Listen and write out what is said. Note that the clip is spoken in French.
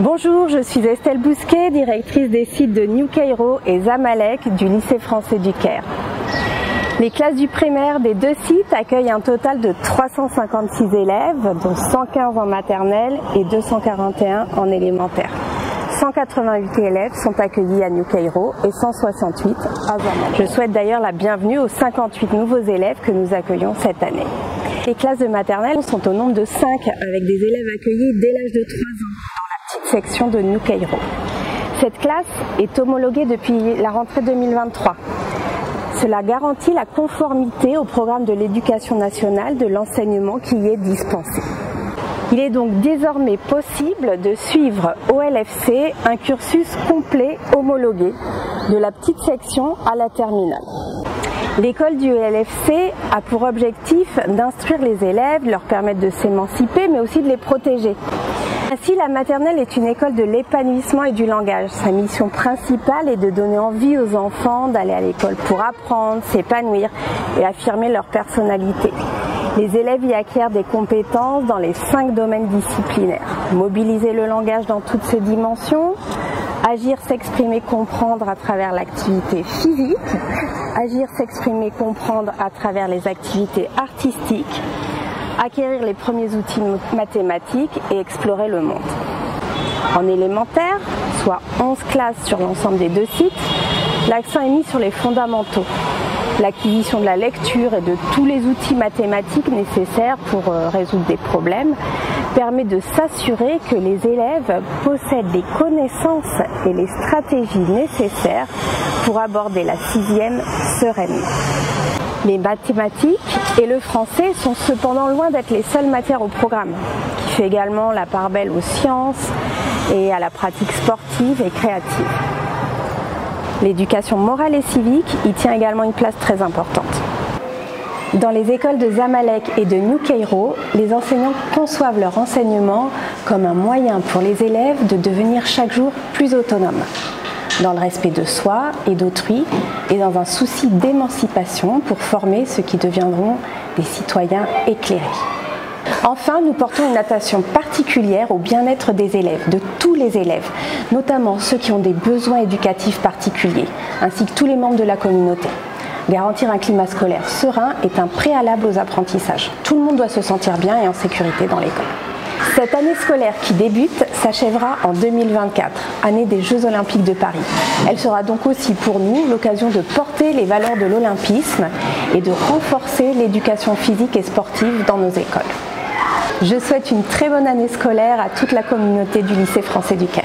Bonjour, je suis Estelle Bousquet, directrice des sites de New Cairo et Zamalek du lycée français du Caire. Les classes du primaire des deux sites accueillent un total de 356 élèves, dont 115 en maternelle et 241 en élémentaire. 188 élèves sont accueillis à New Cairo et 168 à Zamalek. Je souhaite d'ailleurs la bienvenue aux 58 nouveaux élèves que nous accueillons cette année. Les classes de maternelle sont au nombre de 5 avec des élèves accueillis dès l'âge de 3 ans dans la petite section de New Cairo. Cette classe est homologuée depuis la rentrée 2023. Cela garantit la conformité au programme de l'éducation nationale de l'enseignement qui y est dispensé. Il est donc désormais possible de suivre au LFC un cursus complet homologué de la petite section à la terminale. L'école du LFC a pour objectif d'instruire les élèves, de leur permettre de s'émanciper, mais aussi de les protéger. Ainsi, la maternelle est une école de l'épanouissement et du langage. Sa mission principale est de donner envie aux enfants d'aller à l'école pour apprendre, s'épanouir et affirmer leur personnalité. Les élèves y acquièrent des compétences dans les 5 domaines disciplinaires. Mobiliser le langage dans toutes ses dimensions, agir, s'exprimer, comprendre à travers l'activité physique, agir, s'exprimer, comprendre à travers les activités artistiques, acquérir les premiers outils mathématiques et explorer le monde. En élémentaire, soit 11 classes sur l'ensemble des deux sites, l'accent est mis sur les fondamentaux. L'acquisition de la lecture et de tous les outils mathématiques nécessaires pour résoudre des problèmes permet de s'assurer que les élèves possèdent les connaissances et les stratégies nécessaires pour aborder la 6e sereinement. Les mathématiques et le français sont cependant loin d'être les seules matières au programme, qui fait également la part belle aux sciences et à la pratique sportive et créative. L'éducation morale et civique y tient également une place très importante. Dans les écoles de Zamalek et de New Cairo, les enseignants conçoivent leur enseignement comme un moyen pour les élèves de devenir chaque jour plus autonomes, dans le respect de soi et d'autrui et dans un souci d'émancipation pour former ceux qui deviendront des citoyens éclairés. Enfin, nous portons une attention particulière au bien-être des élèves, de tous les élèves, notamment ceux qui ont des besoins éducatifs particuliers, ainsi que tous les membres de la communauté. Garantir un climat scolaire serein est un préalable aux apprentissages. Tout le monde doit se sentir bien et en sécurité dans l'école. Cette année scolaire qui débute s'achèvera en 2024, année des Jeux Olympiques de Paris. Elle sera donc aussi pour nous l'occasion de porter les valeurs de l'olympisme et de renforcer l'éducation physique et sportive dans nos écoles. Je souhaite une très bonne année scolaire à toute la communauté du lycée français du Caire.